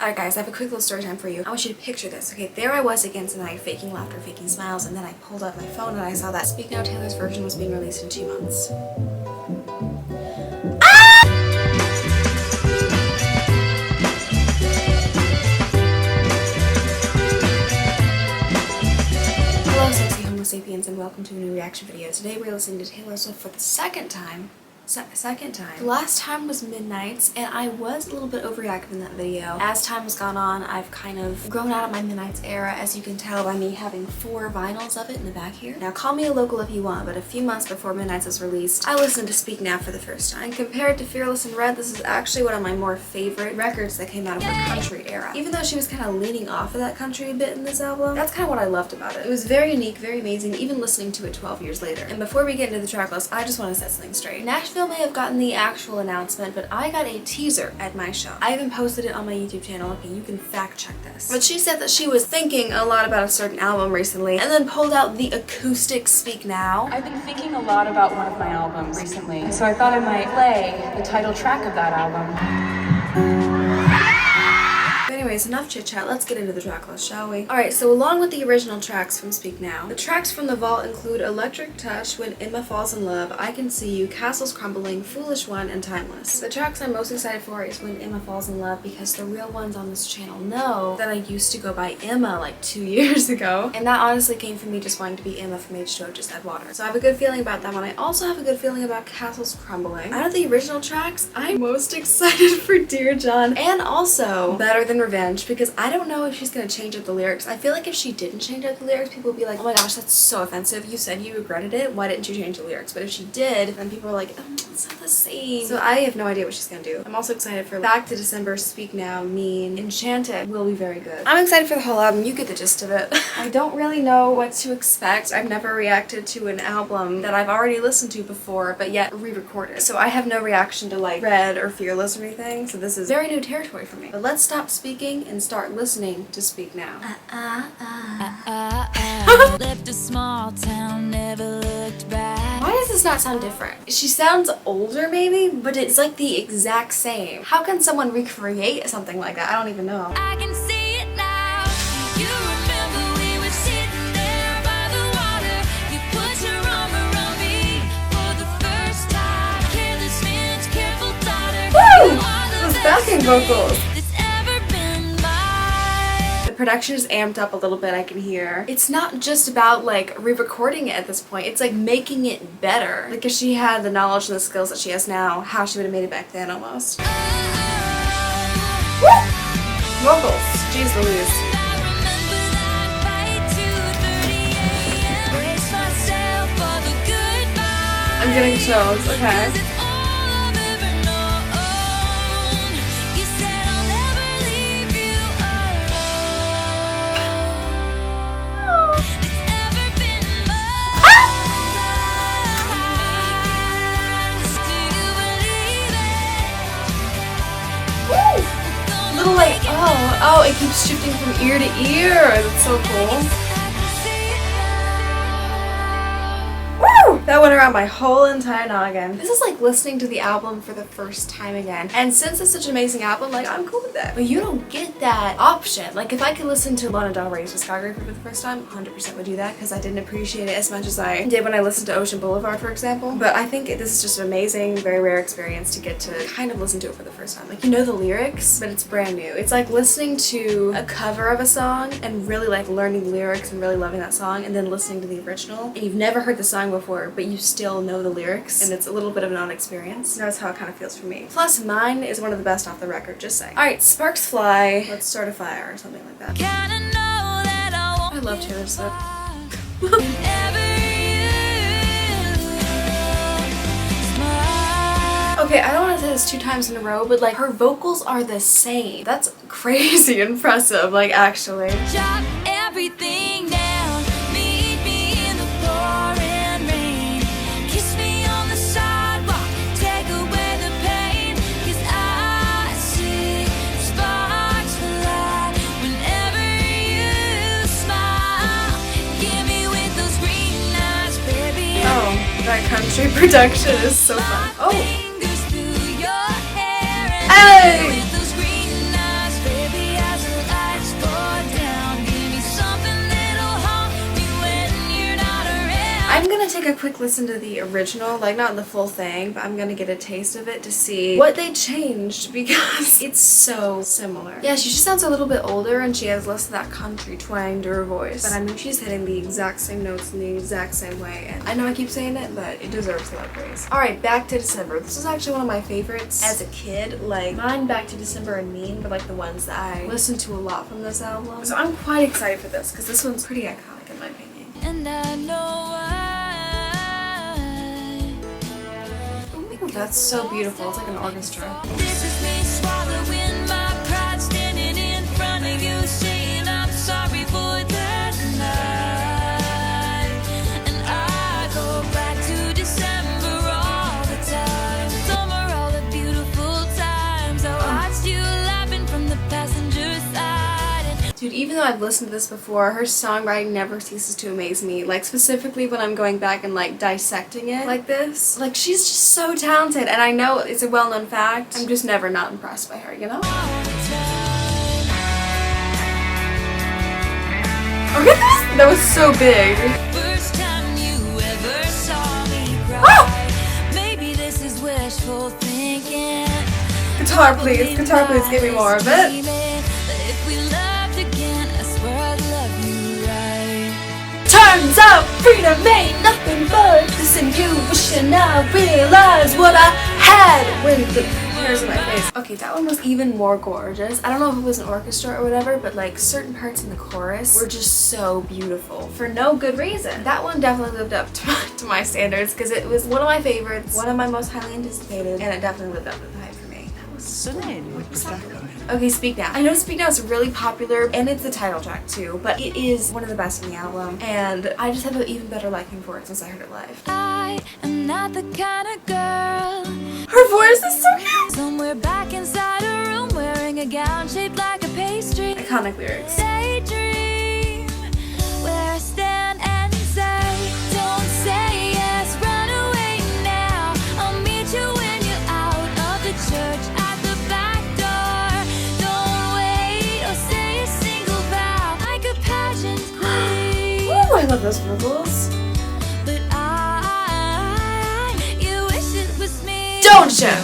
Alright guys, I have a quick little story time for you. I want you to picture this. Okay, there I was again tonight, faking laughter, faking smiles, and then I pulled up my phone and I saw that Speak Now Taylor's version was being released in 2 months. Hello sexy homo sapiens and welcome to a new reaction video. Today we're listening to Taylor Swift for the second time. The last time was Midnights, and I was a little bit overreactive in that video. As time has gone on, I've kind of grown out of my Midnights era, as you can tell by me having 4 vinyls of it in the back here. Now call me a local if you want, but a few months before Midnights was released, I listened to Speak Now for the first time. Compared to Fearless and Red, this is actually one of my more favorite records that came out of her country era. Even though she was kind of leaning off of that country a bit in this album, that's kind of what I loved about it. It was very unique, very amazing, even listening to it 12 years later. And before we get into the track list, I just want to set something straight. Nashville may have gotten the actual announcement, but I got a teaser at my show. I even posted it on my YouTube channel. Okay, you can fact check this. But she said that she was thinking a lot about a certain album recently and then pulled out the acoustic Speak Now. I've been thinking a lot about one of my albums recently, so I thought I might play the title track of that album. But anyways, enough chit chat, let's get into the track list, shall we? Alright, so along with the original tracks from Speak Now, the tracks from the vault include Electric Touch, When Emma Falls in Love, I Can See You, Castles Crumbling, Foolish One, and Timeless. The tracks I'm most excited for is When Emma Falls in Love because the real ones on this channel know that I used to go by Emma like 2 years ago, and that honestly came from me just wanting to be Emma from H2O Just Add Water. So I have a good feeling about that one. I also have a good feeling about Castles Crumbling. Out of the original tracks, I'm most excited for Dear John and also Better Than Revenge because I don't know if she's gonna change up the lyrics. I feel like if she didn't change up the lyrics, people would be like, oh my gosh, that's so offensive. You said you regretted it. Why didn't you change the lyrics? But if she did, then people are like, oh, it's not the same. So I have no idea what she's gonna do. I'm also excited for Back to December, Speak Now, Mean, Enchanted will be very good. I'm excited for the whole album. You get the gist of it. I don't really know what to expect. I've never reacted to an album that I've already listened to before, but yet re-recorded. So I have no reaction to like Red or Fearless or anything. So this is very new territory for me. But let's stop speaking and start listening to Speak Now. Left a small town, never looked back. Why does this not sound different? She sounds older maybe, but it's like the exact same. How can someone recreate something like that? I don't even know. I can see it now. You remember we were sitting there by the water. You put your arm around me for the first time. Careless minutes, careful daughter. Woo! Those backing vocals. Production is amped up a little bit, I can hear. It's not just about like re-recording it at this point, it's like making it better. Like if she had the knowledge and the skills that she has now, how she would have made it back then almost. Woo! Vocals, jeez Louise. I'm getting chills, okay. Little like, oh, it keeps shifting from ear to ear. That's so cool. Woo! That went around my whole entire noggin. This is like listening to the album for the first time again. And since it's such an amazing album, like I'm cool with that. But you don't get that option. Like if I could listen to Lana Del Rey's Discography for the first time, 100% would do that because I didn't appreciate it as much as I did when I listened to Ocean Boulevard, for example. But I think this is just an amazing, very rare experience to get to kind of listen to it for the first time. Like you know the lyrics, but it's brand new. It's like listening to a cover of a song and really like learning the lyrics and really loving that song and then listening to the original. And you've never heard the song before, but you still know the lyrics and it's a little bit of an odd experience. That's how it kind of feels for me. Plus Mine is one of the best off the record, just saying. Alright, Sparks Fly, Let's Start a Fire or something like that. I love Taylor Swift. Okay, I don't want to say this 2 times in a row, but like her vocals are the same. That's crazy impressive, like actually. Jot everything down. Meet me in the pouring rain. Kiss me on the sidewalk. Take away the pain. 'Cause I see sparks fly whenever you smile. Give me with those green eyes, baby. Oh, that country production is so fun. Oh! Fingers through your hair and Hey! with those green eyes, baby. take a quick listen to the original, like not the full thing, but I'm gonna get a taste of it to see what they changed because it's so similar. Yeah, she just sounds a little bit older and she has less of that country twang to her voice. But I mean, she's hitting the exact same notes in the exact same way. And I know I keep saying it, but it deserves a lot of praise. Alright, Back to December. This was actually one of my favorites as a kid. Like, mine, Back to December and Mean, but like the ones that I listened to a lot from this album. So I'm quite excited for this because this one's pretty iconic in my opinion. And I know Ooh, that's so beautiful. It's like an orchestra. this is me swallowing my pride, standing in front of you, saying I'm sorry for that night. And I go back to December all the time. Summer, all the beautiful times. I watched you laughing from the passenger side. And Dude, even though I've listened to this before, her songwriting never ceases to amaze me. Like, specifically when I'm going back and, like, dissecting it like this. Like, she's just so talented, and I know it's a well-known fact. I'm just never not impressed by her, you know? all the time. Okay, that was so big. First time you ever saw me cry. Maybe this is wishful thinking. Guitar, please, give me more of it. If we loved again, I swear I'd love you right. Turns out freedom ain't nothing but this and you wishing I realized what I had when the hairs in my face. Okay, that one was even more gorgeous. I don't know if it was an orchestra or whatever, but like certain parts in the chorus were just so beautiful for no good reason. That one definitely lived up to my standards because it was one of my favorites, one of my most highly anticipated, and it definitely lived up to the hype for me. That was so Okay, Speak Now. I know Speak Now is really popular and it's the title track too, but it is one of the best in the album and I just have an even better liking for it since I heard it live. I am not the kind of girl Her voice is so cute! somewhere back inside a room wearing a gown shaped like a pastry. Iconic lyrics. Daydream where I stand and say, don't say yes, run away now. I'll meet you when you're out of the church at the back door. Don't wait or say a single vow like a pageant queen. Ooh, I love those vocals. But you wish it was me. Don't you?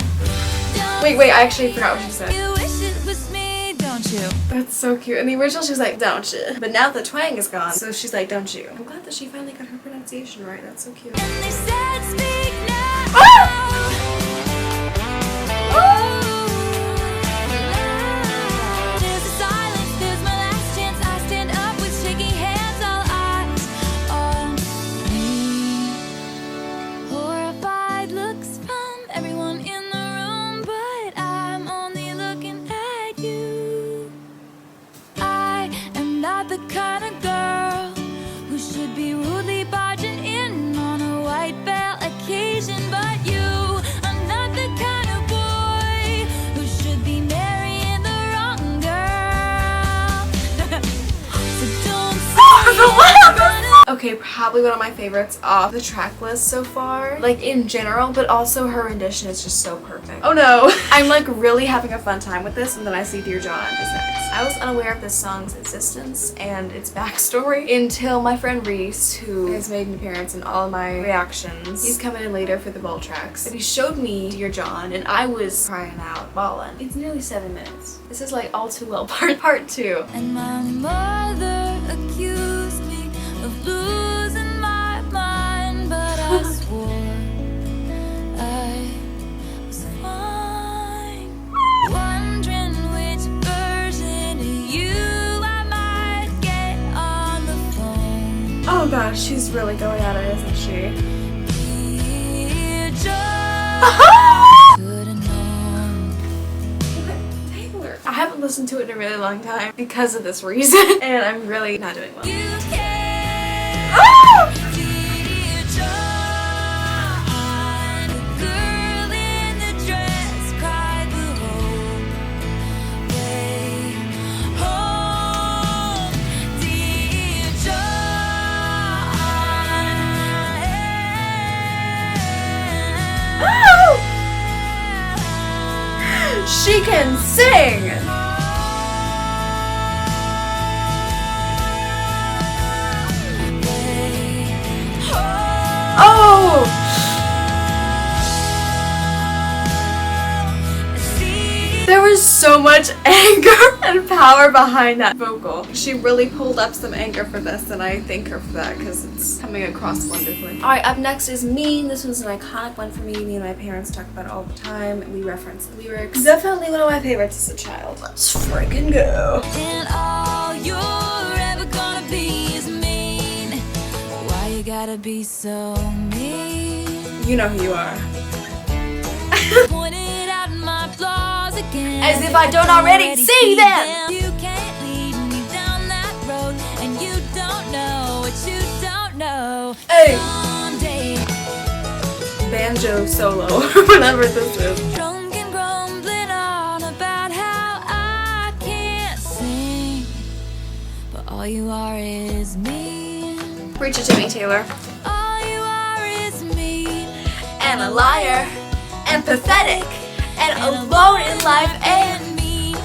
Wait, I actually forgot what she said. You wish it was me, don't you? That's so cute. In the original, she was like, don't you? But now the twang is gone, so she's like, don't you? I'm glad that she finally got her pronunciation right. That's so cute. And they said, speak now. There's a silence, there's my last chance. I stand up with shaking hands, all eyes on me. Horrified looks from everyone in the room, but I'm only looking at you. I am not the kind of girl who should be rudely barging in on a white veil occasion, but you are not the kind of boy who should be marrying the wrong girl. So don't say Okay, probably one of my favorites off the track list so far. Like in general, but also her rendition is just so perfect. Oh no! I'm like really having a fun time with this and then I see Dear John is next. I was unaware of this song's existence and its backstory until my friend Rhys, who has made an appearance in all of my reactions, he's coming in later for the bowl tracks, and he showed me Dear John and I was crying out, bawling. It's nearly 7 minutes. This is like All Too Well part 2. And my mother accused me of losing my mind, but I swore I was fine. Wondering which version of you I might get on the phone. Oh gosh, she's really going at it, isn't she? Dear John, could've known. Taylor. I haven't listened to it in a really long time because of this reason, and I'm really not doing well. You care. Oh! Dear John, the girl in the dress cried the whole way home. Dear John, She can sing! Oh much anger and power behind that vocal. She really pulled up some anger for this, and I thank her for that because it's coming across wonderfully. Alright, up next is Mean. This one's an iconic one for me. Me and my parents talk about it all the time. We reference the lyrics. Definitely one of my favorites as a child. Let's freaking go. And all you're ever gonna be is mean. Why you gotta be so mean? You know who you are. Pointed out my flaws again. As if I don't already see them. You can't lead me down that road, and you don't know what you don't know. Hey. Someday, Banjo solo, whatever this is. drunk and grumbling on about how I can't sing, but all you are is mean. Preach it to me, Taylor. All you are is mean. And a liar, and pathetic, and alone in life, and mean,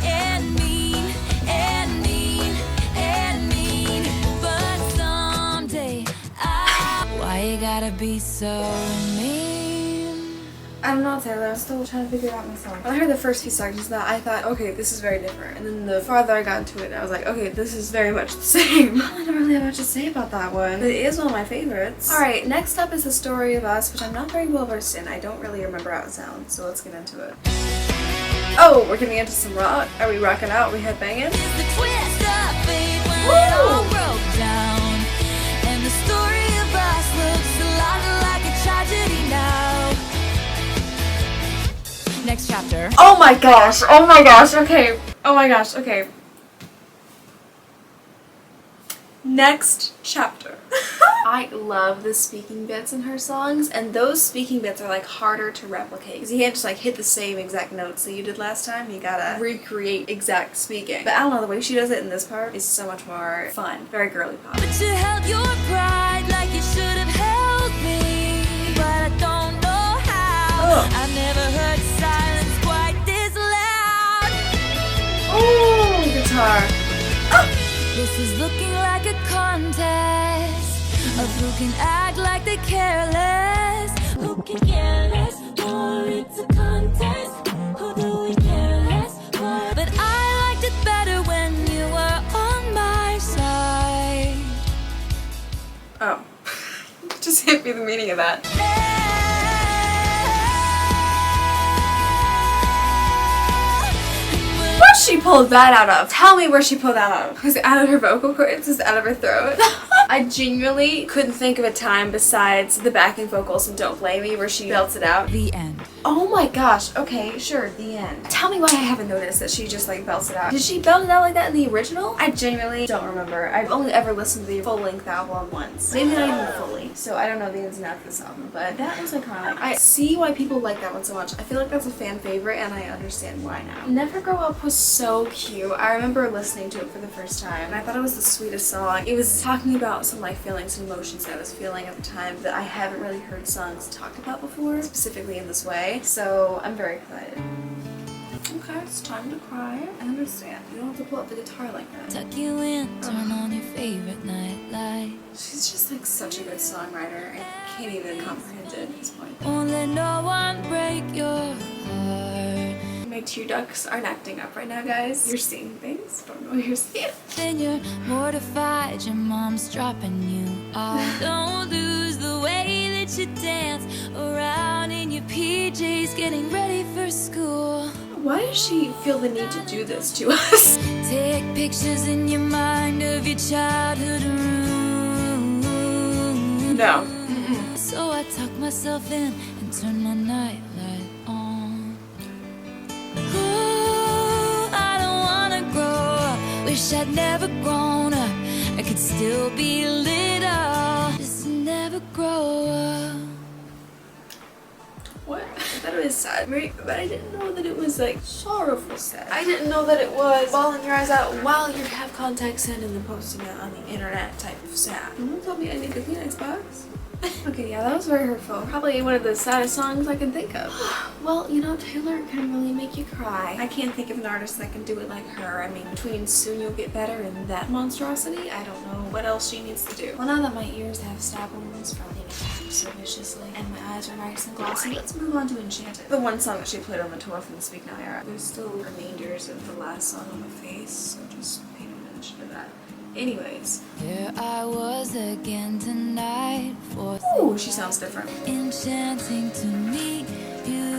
and mean, and mean, and mean. But someday, why you gotta be so mean? I don't know, Taylor. I'm still trying to figure it out myself. When I heard the first few sections of that, I thought, okay, this is very different. And then the farther I got into it, I was like, okay, this is very much the same. I don't really have much to say about that one. But it is one of my favorites. Alright, next up is The Story of Us, which I'm not very well versed in. I don't really remember how it sounds, so let's get into it. Oh, we're getting into some rock. Are we rocking out? Are we headbanging? It's the twist of fate when it all broke down. And the story of us looks a lot like a tragedy now. Next chapter. Oh my gosh, okay. Oh my gosh, okay. Next chapter. I love the speaking bits in her songs, and those speaking bits are like harder to replicate because you can't just like hit the same exact notes that you did last time. You gotta recreate exact speaking. But I don't know, the way she does it in this part is so much more fun. Very girly pop. But you held your pride like you should have held me, but I don't know how. Ugh. I've never heard silence quite this loud. Oh, guitar. This is looking like a contest of who can act like they're careless. Who can care less? Or it's a contest. Who do we care less? But I liked it better when you were on my side. Oh. Just hit me the meaning of that. Where she pulled that out of? Tell me where she pulled that out of. Was it out of her vocal cords? Was it out of her throat? I genuinely couldn't think of a time besides the backing vocals in Don't Blame Me where she belts it out. The end. Oh my gosh, okay, sure, the end. Tell me why I haven't noticed that she just like belts it out. Did she belt it out like that in the original? I genuinely don't remember. I've only ever listened to the full-length album once. Maybe not even fully, so I don't know the ins and outs of this album, but that was iconic. I see why people like that one so much. I feel like that's a fan favorite, and I understand why now. Never Grow Up was so cute. I remember listening to it for the first time, and I thought it was the sweetest song. It was talking about some like feelings and emotions that I was feeling at the time that I haven't really heard songs talked about before, specifically in this way. So I'm very excited. Okay, it's time to cry. I understand. You don't have to pull up the guitar like that. Tuck you in, turn on your favorite night light. She's just like such a good songwriter. I can't even comprehend it at this point. Won't let no one break your heart. My tear ducts aren't acting up right now, guys. You're seeing things. Don't know what you're seeing. Then you're mortified, your mom's dropping you off. Don't lose the way that you dance around in your PJs, getting ready for school. Why does she feel the need to do this to us? Take pictures in your mind of your childhood room. No. So I tuck myself in and turn my nightlight on. Ooh, I don't wanna grow up. Wish I'd never grown up. I could still be little. Just never grow up. What? I thought it was sad, right? But I didn't know that it was like sorrowful sad. I didn't know that it was bawling your eyes out while you have contacts in and then posting it on the internet type of sad. No one told me I need a Kleenex box. Okay, yeah, that was very hurtful. Probably one of the saddest songs I can think of. Well, you know, Taylor can really make you cry. I can't think of an artist that can do it like her. I mean, between Soon You'll Get Better and that monstrosity, I don't know what else she needs to do. Well, now that my ears have stab wounds from, so viciously, and my eyes are nice and glossy. Let's move on to Enchanted, the one song that she played on the tour from the Speak Now era. There's still remainders of the last song on my face, so just pay attention to that. Anyways. Here I was again tonight. Ooh, she sounds different. Enchanting to meet you.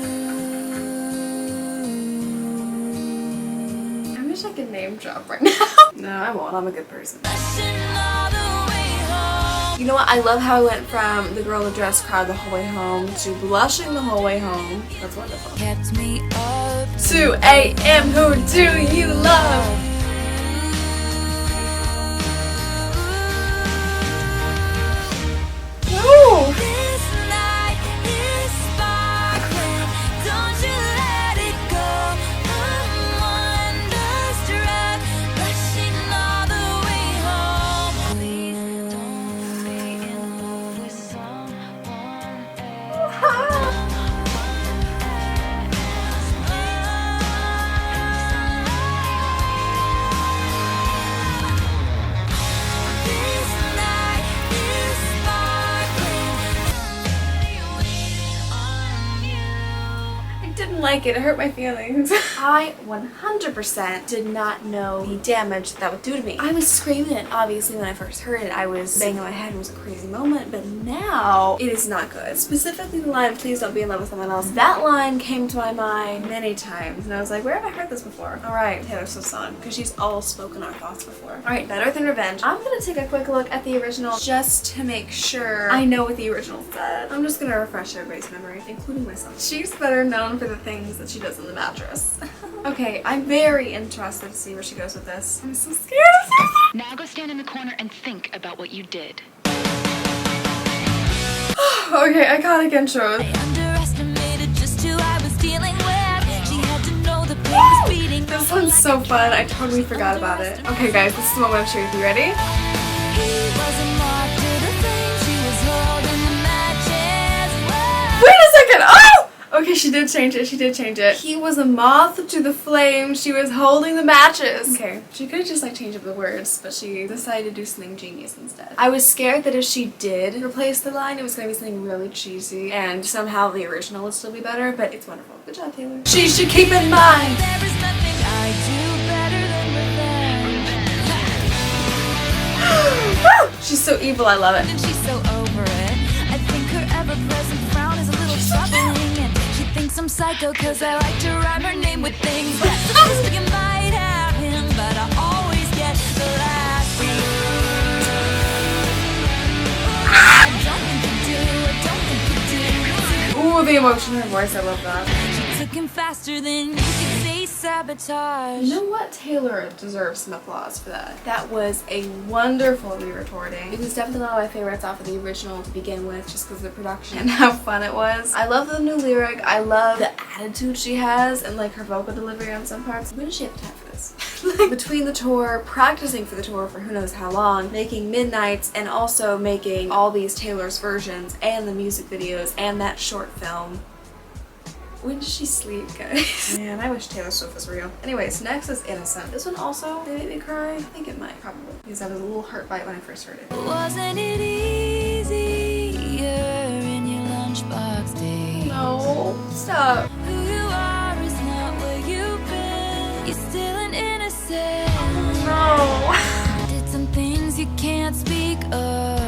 I wish I could name drop right now. No, I won't. I'm a good person. You know what? I love how I went from the girl in the dress cried the whole way home to blushing the whole way home. That's wonderful. Kept me up 2 a.m. Who do you love? Ooh. This night is sparkling. Don't you let it go. I'm wonderstruck, blushing all the way home. Please don't be in love with someone This night is sparkling. I didn't like it. It hurt my feelings. I 100% did not know the damage that would do to me. I was screaming it, obviously, when I first heard it. I was banging my head. It was a crazy moment, but now it is not good. Specifically the line, please don't be in love with someone else. That line came to my mind many times, and I was like, where have I heard this before? All right, Taylor Swift's song, because she's all spoken our thoughts before. All right, Better Than Revenge. I'm gonna take a quick look at the original just to make sure I know what the original said. I'm just gonna refresh everybody's memory, including myself. She's better known for the things that she does on the mattress. Okay, I'm very interested to see where she goes with this. I'm so scared. Now go stand in the corner and think about what you did. Okay, iconic intros. I underestimated just who I was dealing with. She had to know the pain was beating. This one's so fun. I totally forgot about it. Okay, guys, this is the moment I'm sharing with you. Ready? He was a moth to the flame. She was holding the matches. Whoa. Wait a second. Oh! Okay, she did change it. She did change it. He was a moth to the flame. She was holding the matches. Okay, she could have just like changed up the words, but she decided to do something genius instead. I was scared that if she did replace the line, it was gonna be something really cheesy and somehow the original would still be better, but it's wonderful. Good job, Taylor. She should keep in mind. There is nothing I do better than revenge. She's so evil. I love it. And she's so over it. I think her ever-present frown is a little troubling. And she thinks I'm psycho cause I like to rhyme her name with things. That's sophistic and might have him, but I always get the last word. I don't think you do, I don't think you do. Ooh, the emotion in her voice. I love that. She took him faster than you could say sabotage. You know what? Taylor deserves some applause for that. That was a wonderful re-recording. It was definitely one of my favorites off of the original to begin with, just because of the production and how fun it was. I love the new lyric. I love the attitude she has and like her vocal delivery on some parts. When does she have time for this? Like, between the tour, practicing for the tour for who knows how long, making midnights, and also making all these Taylor's versions and the music videos and that short film. When does she sleep, guys? Man, I wish Taylor Swift was real. Anyways, next is Innocent. This one also made me cry. I think it might, probably. Because I was a little hurt by it when I first heard it. Wasn't it easier in your lunchbox days? No, stop. Who you are is not what you've been. You're still an innocent. No. Did some things you can't speak of,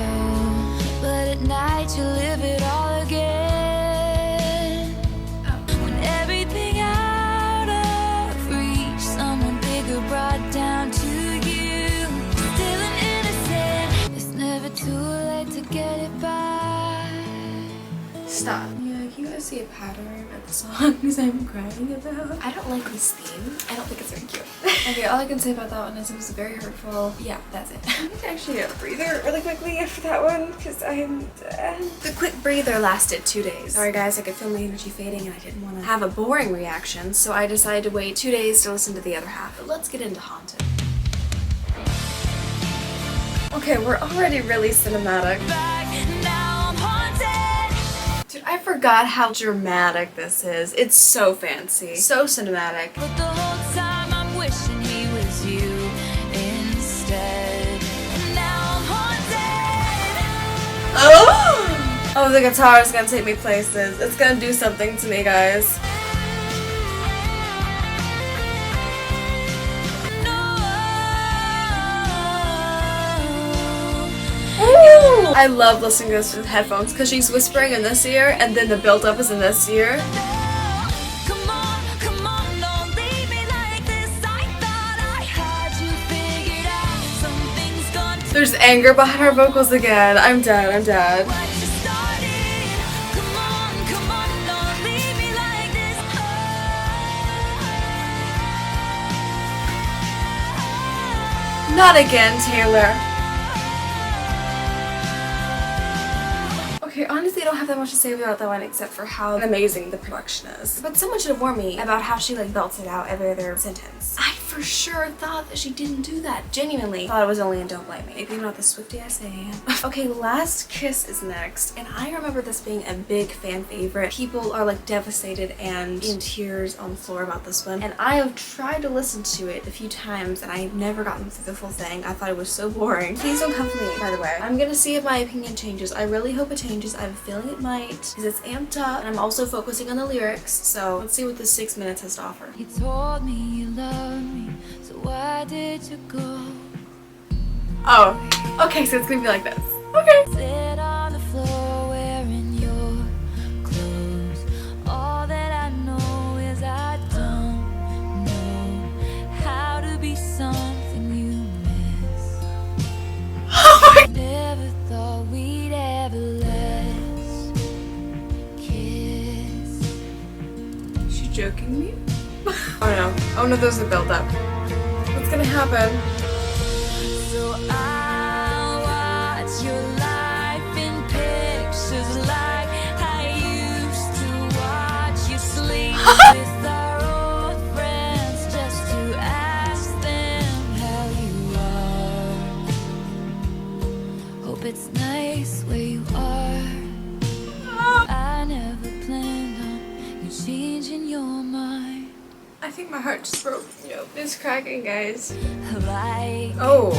but at night you live it all again. When everything out of reach, someone bigger brought down to you. Still an innocent. It's never too late to get it back. Stop. Yeah, you guys see a pattern of the songs I'm crying about? I don't like this theme. I don't think it's very cute. Okay, all I can say about that one is it was very hurtful. Yeah, that's it. I need to actually get a breather really quickly after that one because I'm dead. The quick breather lasted 2 days. Sorry guys, I could feel my energy fading and I didn't want to have a boring reaction, so I decided to wait 2 days to listen to the other half. But let's get into Haunted. Okay, we're already really cinematic. Back, now I'm haunted. Dude, I forgot how dramatic this is. It's so fancy. So cinematic. But the whole time I'm wishing he was you instead. And now I'm haunted. Oh! Oh, the guitar is gonna take me places. It's gonna do something to me, guys. Ooh. I love listening to this with headphones because she's whispering in this ear and then the build-up is in this ear. There's anger behind her vocals again. I'm dead, I'm dead. Not again, Taylor. Okay, honestly, I don't have that much to say about that one except for how amazing the production is. But someone should have warned me about how she like belts it out every other sentence. I for sure thought that she didn't do that. Genuinely thought it was only in Don't Blame Me. Maybe I'm not the Swiftie I say I am. Okay, Last Kiss is next, and I remember this being a big fan favorite. People are like devastated and in tears on the floor about this one, and I have tried to listen to it a few times and I've never gotten through the full thing. I thought it was so boring. Please don't come for me, by the way. I'm gonna see if my opinion changes. I really hope it changes. I have a feeling it might, because it's amped up, and I'm also focusing on the lyrics, so let's see what this 6 minutes has to offer. You told me you loved me, so why did you go? Oh, okay, so it's gonna be like this. Okay. Sit on the floor wearing your clothes. All that I know is I don't know how to be something you miss. Never thought we'd ever last kiss. She joking me? Oh no. Oh no, there's a build-up. What's gonna happen? So I'll watch your life in pictures like I used to watch you sleep with our old friends just to ask them how you are. Hope it's nice where you are. I never planned on you changing your mind. I think my heart just broke. Nope, it's cracking, guys. Like Oh.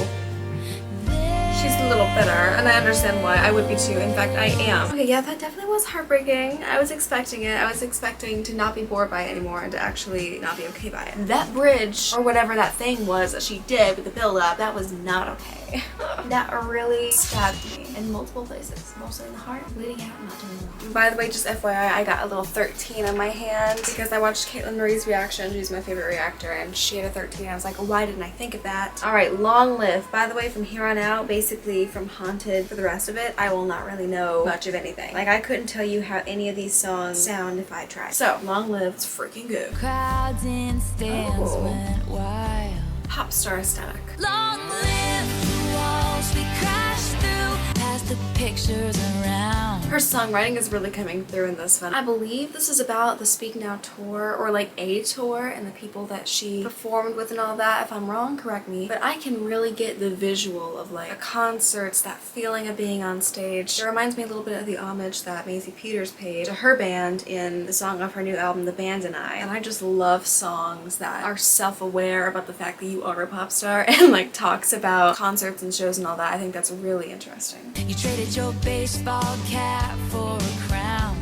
She's a little bitter, and I understand why. I would be too. In fact, I am. Okay, yeah, that definitely was heartbreaking. I was expecting it. I was expecting to not be bored by it anymore and to actually not be okay by it. That bridge, or whatever that thing was that she did with the build-up, that was not okay. That really stabbed me in multiple places. Mostly in the heart, bleeding out, not doing well. By the way, just FYI, I got a little 13 on my hand because I watched Caitlin Marie's reaction. She's my favorite reactor, and she had a 13. I was like, why didn't I think of that? Alright, Long Live. By the way, from here on out, basically from Haunted for the rest of it, I will not really know much of anything. Like, I couldn't tell you how any of these songs sound if I tried. So, Long Live's freaking good. crowds in stands Oh. went wild. Pop star aesthetic. Long live the walls we crashed through, past the pictures around. Her songwriting is really coming through in this one. I believe this is about the Speak Now tour, or like a tour, and the people that she performed with and all that. If I'm wrong, correct me. But I can really get the visual of like the concerts, that feeling of being on stage. It reminds me a little bit of the homage that Maisie Peters paid to her band in the song of her new album, The Band and I. And I just love songs that are self-aware about the fact that you are a pop star and like talks about concerts and shows and all that. I think that's really interesting. You traded your baseball cap for a crown.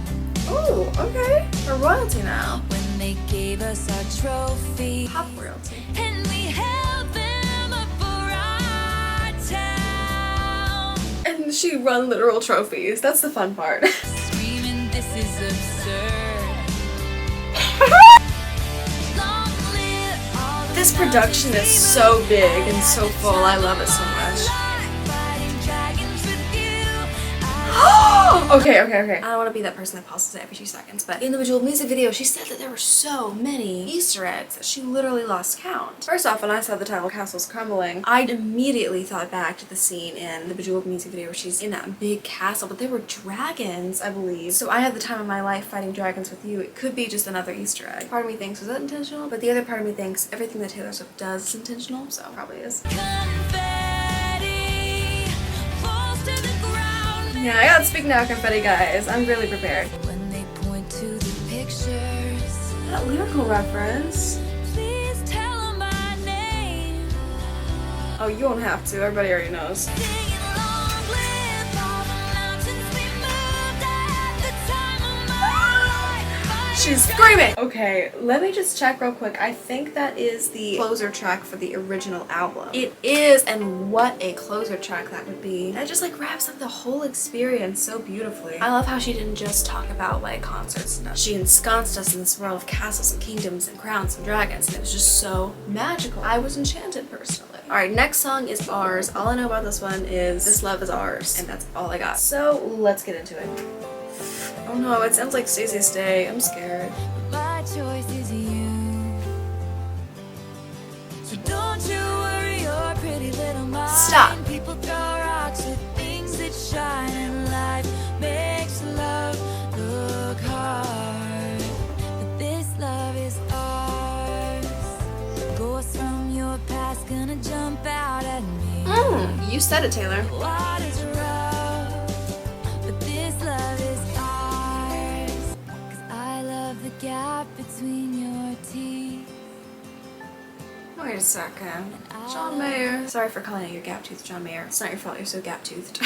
Oh, okay. We're royalty now. When they gave us our trophy, Pop royalty. and we held them up for our town. And she run literal trophies. That's the fun part. Screaming, this is absurd. Long live all the This production is so big and so full. I love it so much. fighting dragons with you. Okay. I don't want to be that person that pauses it every 2 seconds, but in the Bejeweled music video, she said that there were so many Easter eggs that she literally lost count. First off, when I saw the title Castle's Crumbling, I immediately thought back to the scene in the Bejeweled music video where she's in that big castle, but there were dragons, I believe. So I had the time of my life fighting dragons with you. It could be just another Easter egg. Part of me thinks, was that intentional? But the other part of me thinks everything that Taylor Swift does is intentional, so probably is. Confetti falls to the ground. Yeah, I got Speak Now confetti, guys. I'm really prepared. When they point to the pictures, That lyrical reference. please tell them my name. Oh, you won't have to. Everybody already knows. Singing long live all the mountains we moved She's screaming! Okay, let me just check real quick. I think that is the closer track for the original album. It is, and what a closer track that would be. That just like wraps up the whole experience so beautifully. I love how she didn't just talk about like concerts and stuff. She ensconced us in this world of castles and kingdoms and crowns and dragons, and it was just so magical. I was enchanted personally. Alright, next song is Ours. All I know about this one is This Love Is Ours, and that's all I got. So let's get into it. Oh no, it sounds like Stacey Stay. I'm scared. My choice is you. So don't you worry your pretty little mind. Stop. People throw rocks at things that shine, and life makes love look hard. But this love is ours. Ghosts from your past gonna jump out at me. You said it, Taylor. What is rough, but this love is ours. 'Cause I love the gap between your teeth. Wait a second. John Mayer. Sorry for calling it your gap tooth, John Mayer. It's not your fault, you're so gap toothed.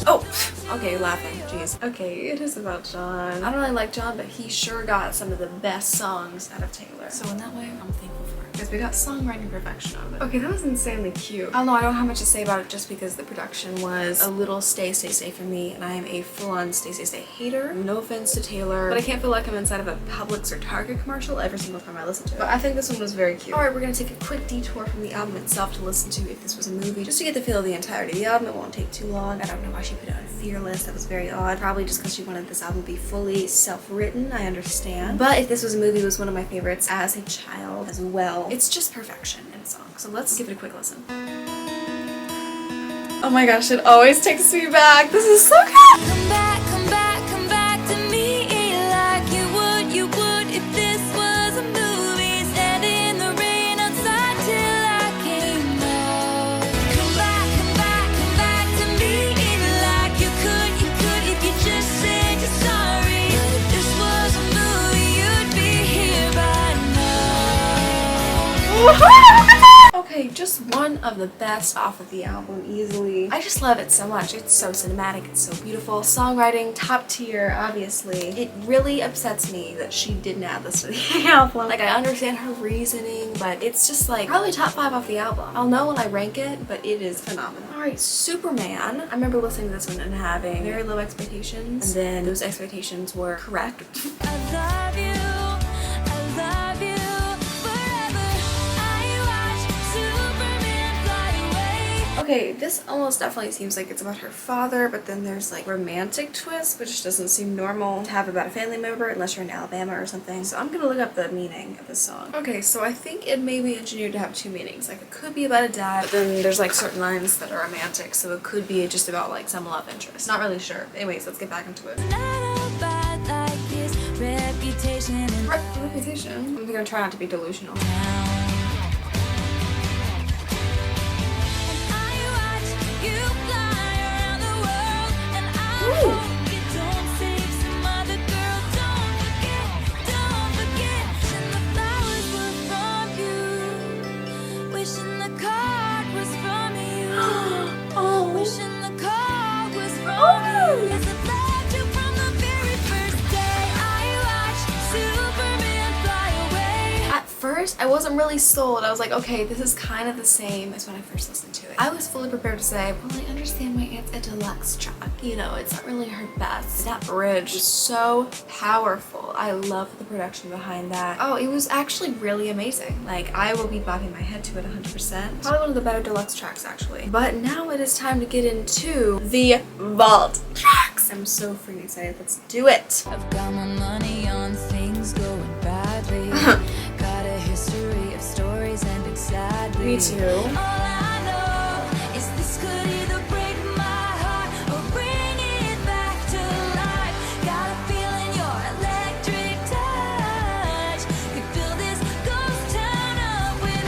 Oh, okay, laughing. Jeez. Okay, it is about John. I don't really like John, but he sure got some of the best songs out of Taylor. So in that way, I'm thankful for it. Because we got songwriting perfection out of it. Okay, that was insanely cute. I don't know, I don't have much to say about it just because the production was a little stay for me, and I am a full-on stay hater. No offense to Taylor, but I can't feel like I'm inside of a Publix or Target commercial every single time I listen to it. But I think this one was very cute. Alright, we're gonna take a quick detour from the album itself to listen to If This Was a Movie, just to get the feel of the entirety of the album. It won't take too long. I don't know why she put it on Fearless. That was very odd. Probably just because she wanted this album to be fully self-written. I understand. But If This Was a Movie was one of my favorites as a child as well. It's just perfection in a song. So let's give it a quick listen. Oh my gosh, it always takes me back. This is so good. Come back, come back, come back to me like you would if this was a movie. Stand in the rain outside till I came home. Come back, come back, come back to me like you could if you just said you're sorry. But if this was a movie, you'd be here by now. Okay, just one of the best off of the album, easily. I just love it so much. It's so cinematic, it's so beautiful. Songwriting, top tier, obviously. It really upsets me that she didn't add this to the album. Like, I understand her reasoning, but it's just like, probably top 5 off the album. I'll know when I rank it, but it is phenomenal. Alright, Superman. I remember listening to this one and having very low expectations, and then those expectations were correct. I love you. Okay, this almost definitely seems like it's about her father, but then there's like romantic twists, which doesn't seem normal to have about a family member unless you're in Alabama or something. So I'm gonna look up the meaning of this song. Okay, so I think it may be engineered to have 2 meanings. Like, it could be about a dad, but then there's like certain lines that are romantic, so it could be just about like some love interest. Not really sure. Anyways, let's get back into it. Reputation. I'm gonna try not to be delusional. I wasn't really sold. I was like, okay, this is kind of the same as when I first listened to it. I was fully prepared to say, well, I understand why it's a deluxe track. You know, it's not really her best. That bridge is so powerful. I love the production behind that. Oh, it was actually really amazing. Like, I will be bobbing my head to it 100%. Probably one of the better deluxe tracks, actually. But now it is time to get into the vault tracks. I'm so freaking excited. Let's do it. I've got my money on things going badly. Got a history of stories ending sadly. Me too. All I know is this could either break my heart or bring it back to life. Got a feeling your electric touch could fill this ghost town up with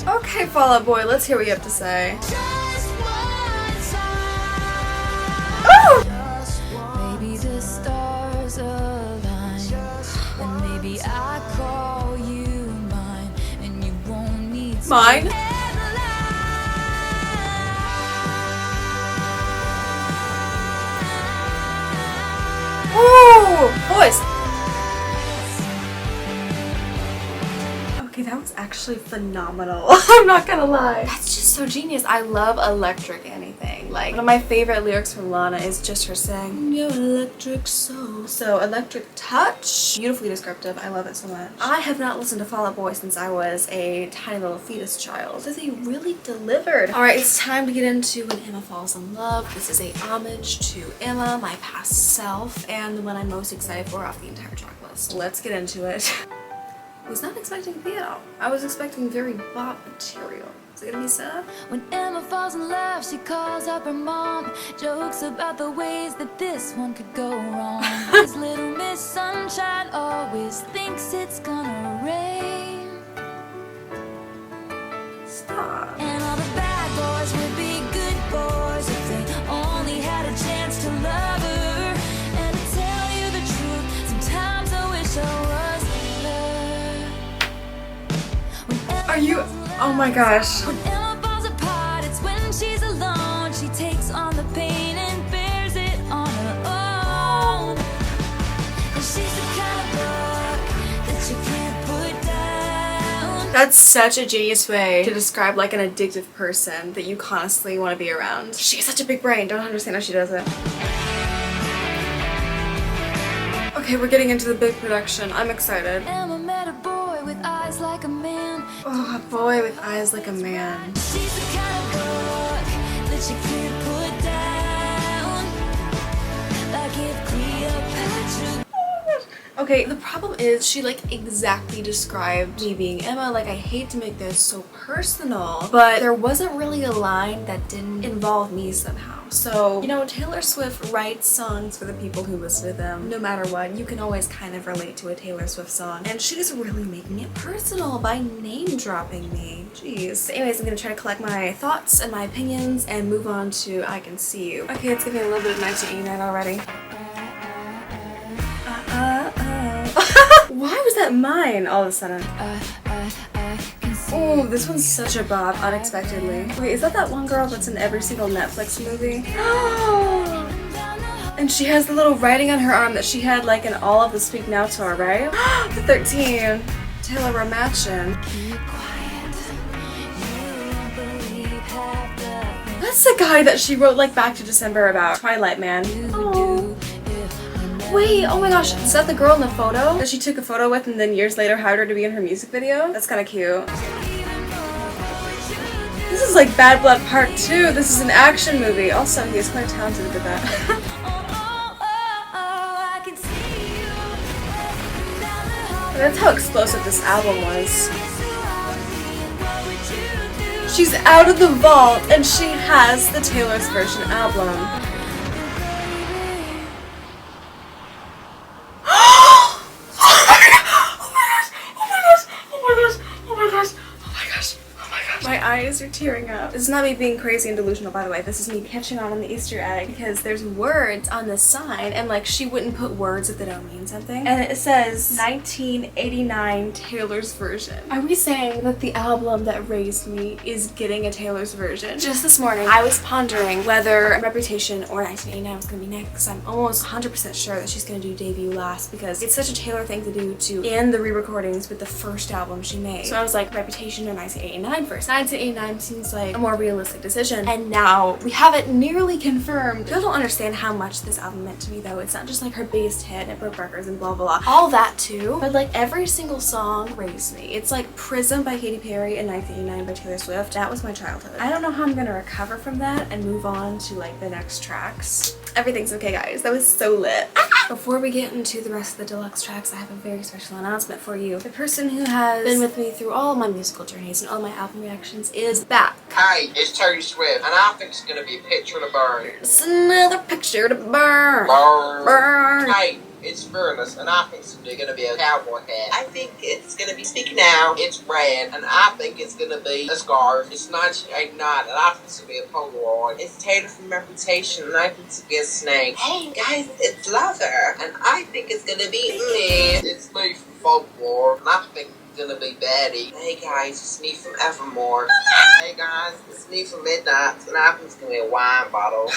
light. Okay, Fall Out Boy, let's hear what you have to say. Just one time. Oh! Maybe the stars align, and maybe I call you mine, and you won't need Mine? voice. Okay, that was actually phenomenal. I'm not gonna lie. That's just so genius. I love electric anything. Like, one of my favorite lyrics from Lana is just her saying, "Your electric soul." So, electric touch. Beautifully descriptive. I love it so much. I have not listened to Fall Out Boy since I was a tiny little fetus child. So they really delivered. Alright, it's time to get into When Emma Falls in Love. This is a homage to Emma, my past self, and the one I'm most excited for off the entire track list. Let's get into it. Was not expecting piano. I was expecting very bop material. Is it gonna be sad? When Emma falls in love, she calls up her mom, jokes about the ways that this one could go wrong. This little Miss Sunshine always thinks it's gonna rain. Stop. And all the bad boys would be good boys if they only had a chance to love her. And to tell you the truth, sometimes I wish I was. Are you? Oh my gosh. When Emma falls apart, it's when she's alone. She takes on the pain and bears it on her own. And she's the kind of book that you can't put down. That's such a genius way to describe like an addictive person that you constantly want to be around. She has such a big brain. Don't understand how she does it. Okay, we're getting into the big production. I'm excited. Emma met a boy with eyes like a man. Oh, a boy with eyes like a man. She's the kind of book that you can't put down. Like if Cleopatra. Okay, the problem is she like exactly described me being Emma. Like, I hate to make this so personal, but there wasn't really a line that didn't involve me somehow. So, you know, Taylor Swift writes songs for the people who listen to them. No matter what, you can always kind of relate to a Taylor Swift song. And she's really making it personal by name dropping me. Jeez. Anyways, I'm gonna try to collect my thoughts and my opinions and move on to I Can See You. Okay, it's giving me a little bit of 1989 already. Why was that mine all of a sudden? Oh, this one's such a bop, unexpectedly. Wait, is that one girl that's in every single Netflix movie? And she has the little writing on her arm that she had like in all of the Speak Now tour, right? The 13. Taylor Ramachin. That's the guy that she wrote like Back to December about. Twilight Man. Oh. Wait, oh my gosh, is that the girl in the photo that she took a photo with and then years later hired her to be in her music video? That's kind of cute. This is like Bad Blood Part 2. This is an action movie. Also, he is quite talented at that. That's how explosive this album was. She's out of the vault and she has the Taylor's version album. My eyes are tearing up. This is not me being crazy and delusional, by the way. This is me catching on the Easter egg because there's words on the sign and like she wouldn't put words if they don't mean something. And it says 1989 Taylor's version. Are we saying that the album that raised me is getting a Taylor's version? Just this morning, I was pondering whether Reputation or 1989 was gonna be next. I'm almost 100% sure that she's gonna do Debut last because it's such a Taylor thing to do to end the re-recordings with the first album she made. So I was like, Reputation or 1989 first. 1989 seems like a more realistic decision, and now we have it nearly confirmed. People don't understand how much this album meant to me though. It's not just like her biggest hit and broke records and blah blah blah. All that too, but like every single song raised me. It's like Prism by Katy Perry and 1989 by Taylor Swift. That was my childhood. I don't know how I'm gonna recover from that and move on to like the next tracks. Everything's okay, guys. That was so lit. Before we get into the rest of the deluxe tracks, I have a very special announcement for you. The person who has been with me through all of my musical journeys and all my album reactions is back. Hey, it's Taylor Swift, and I think it's gonna be a picture to burn. It's another picture to burn. Burn. Burn. Hey, it's Fearless, and I think it's gonna be a cowboy hat. I think it's gonna be Speak Now. It's red, and I think it's gonna be a scarf. It's 1989, and I think it's gonna be a Polaroid. It's Taylor from Reputation, and I think it's gonna be a snake. Hey guys, it's Leather, and I think it's gonna be me. It's me from Folklore, and I think gonna be Betty. Hey guys, it's me from Evermore. Hey guys, it's me from Midnight, and I think it's gonna be a wine bottle.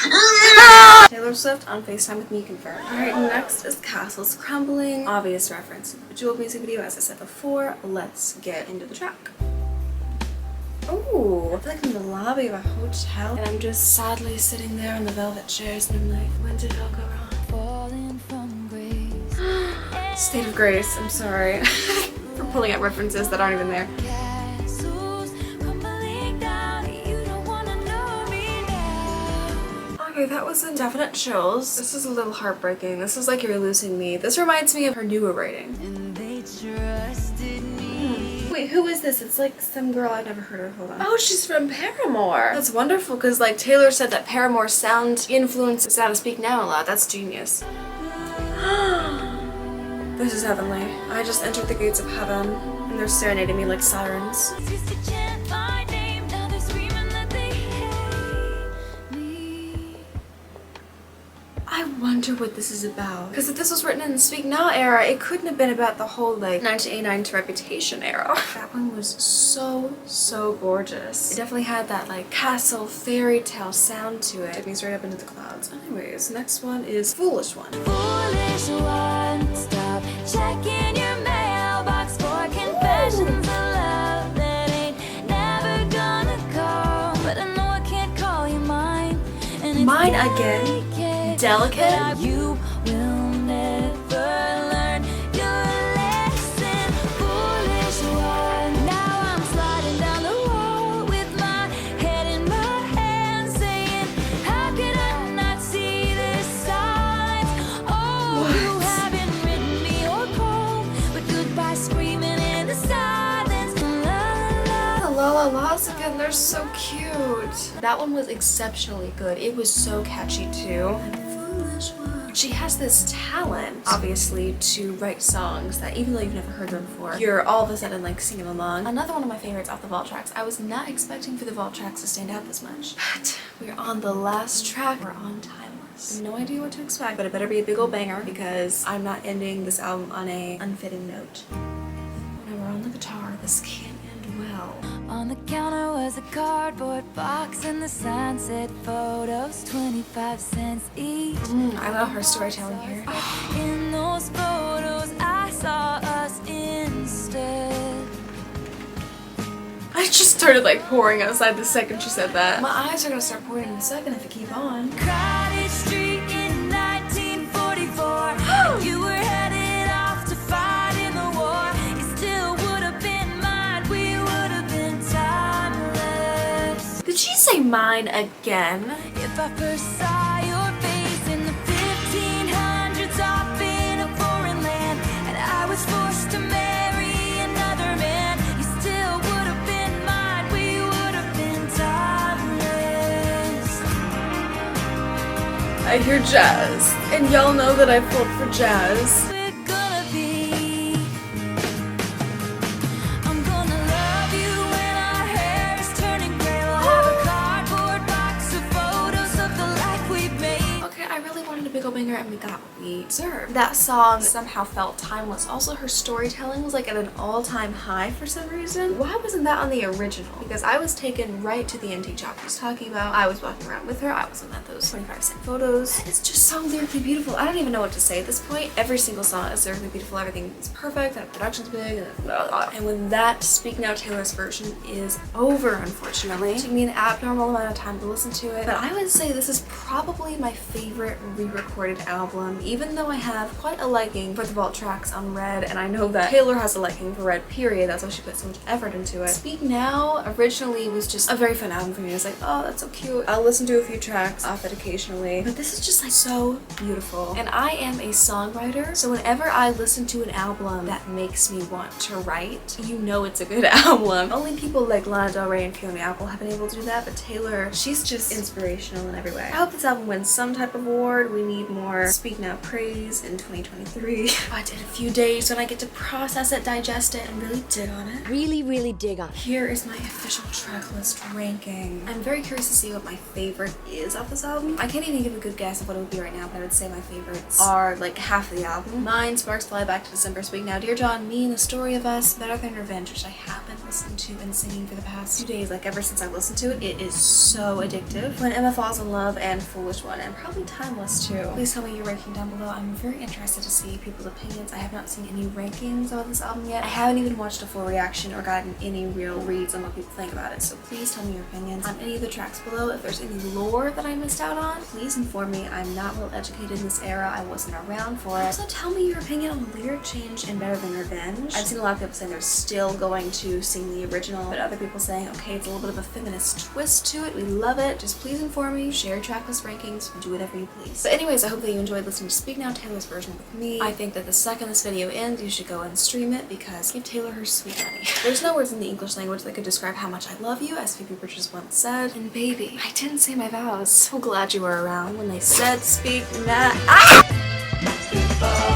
Taylor Swift on FaceTime with me confirmed. Alright, next is Castle's Crumbling. Obvious reference to the Jewel music video, as I said before. Let's get into the track. Ooh, I feel like I'm in the lobby of a hotel, and I'm just sadly sitting there on the velvet chairs, and I'm like, when did it all go wrong? Falling from grace. State of Grace, I'm sorry for pulling out references that aren't even there. Castles crumbling down. You don't wanna know me now. Okay, that was a definite chills. This is a little heartbreaking. This is like You're Losing Me. This reminds me of her newer writing. And they trusted me. Wait, who is this? It's like some girl I've never heard of. Hold on. Oh, she's from Paramore. That's wonderful because like Taylor said that Paramore's sound influences How to Speak Now a lot. That's genius. This is heavenly. I just entered the gates of heaven and they're serenading me like sirens. Used to chant my name, now they're screaming that they hate me. I wonder what this is about. Because if this was written in the Speak Now era, it couldn't have been about the whole like 1989 to Reputation era. That one was so gorgeous. It definitely had that like castle fairy tale sound to it. Took me straight up into the clouds. Anyways, next one is Foolish One. Foolish one, stop checking your mailbox for confessions of love that ain't never gonna come. But I know I can't call you mine. And it's Mine again? Delicate? You will never learn your lesson. Foolish one. Now I'm sliding down the wall with my head in my hands, saying, how could I not see the signs? Oh, you haven't written me or called, but goodbye screaming in the silence. La, la, la. The La La La's again, they're so cute. That one was exceptionally good. It was so catchy too. She has this talent, obviously, to write songs that even though you've never heard them before, you're all of a sudden like singing along. Another one of my favorites off the vault tracks. I was not expecting for the vault tracks to stand out this much. But we're on the last track. We're on Timeless. No idea what to expect, but it better be a big old banger because I'm not ending this album on a unfitting note. When we're on the guitar, this can't end well. On the counter was a cardboard box and the sign said photos 25 cents each. I love her storytelling here. In those photos I saw us instead. I just started like pouring outside the second she said that. My eyes are gonna start pouring in a second if I keep on. Crowded street in 1944. You were headed off to fight in the war. You still would have been mine. We would have been timeless. Did she say mine again? If I first saw your face in the 1500s off in a foreign land, and I was forced to marry another man, you still would have been mine. We would have been timeless. I hear jazz. And y'all know that I pulled for jazz. We're gonna be. I'm gonna love you when our hair is turning gray. We'll have a cardboard box of photos of the life we've made. Okay, I really wanted a big old banger and we got what we deserved. That song somehow felt timeless. Also, her storytelling was like at an all-time high for some reason. Why wasn't that on the original? Because I was taken right to the antique shop she was talking about. I was walking around with her. I was looking at those 25-cent photos. It's just so lyrically beautiful. I don't even know what to say at this point. Every single song is lyrically beautiful. Everything is perfect. And the production's big. And blah, blah, blah. And when that Speak Now Taylor's version is over, unfortunately, it took me an abnormal amount of time to listen to it. But I would say this is probably my favorite re-recorded album, even though I have quite a liking for the vault tracks on Red, and I know that Taylor has a liking for Red, period. That's why she put so much effort into it. Speak Now originally was just a very fun album for me. I was like, oh, that's so cute. I'll listen to a few tracks off it occasionally, but this is just like so beautiful. And I am a songwriter, so whenever I listen to an album that makes me want to write, you know it's a good album. Only people like Lana Del Rey and Fiona Apple have been able to do that, but Taylor, she's just inspirational in every way. I hope this album wins some type of award. We need more more Speak Now praise in 2023. But in a few days when I get to process it, digest it, and really dig on it. Really dig on it. Here is my official track list ranking. I'm very curious to see what my favorite is off this album. I can't even give a good guess of what it would be right now, but I would say my favorites are like half of the album. Mine, Sparks Fly, Back to December, Speak Now, Dear John, Me, The Story of Us, Better Than Revenge, which I have been listening to and singing for the past 2 days. Like ever since I listened to it, it is so addictive. When Emma Falls in Love, and Foolish One, and probably Timeless too. Please tell me your ranking down below. I'm very interested to see people's opinions. I have not seen any rankings about this album yet. I haven't even watched a full reaction or gotten any real reads on what people think about it, so please tell me your opinions on any of the tracks below. If there's any lore that I missed out on, please inform me. I'm not well educated in this era. I wasn't around for it. Also, tell me your opinion on the lyric change in Better Than Revenge. I've seen a lot of people saying they're still going to sing the original, but other people saying, okay, it's a little bit of a feminist twist to it. We love it. Just please inform me, share track list rankings, do whatever you please. But anyways, I hope that you enjoyed listening to Speak Now, Taylor's version with me. I think that the second this video ends, you should go and stream it because give Taylor her sweet money. There's no words in the English language that could describe how much I love you, as Phoebe Bridgers once said. And baby, I didn't say my vows. So glad you were around when they said Speak Now. Ah!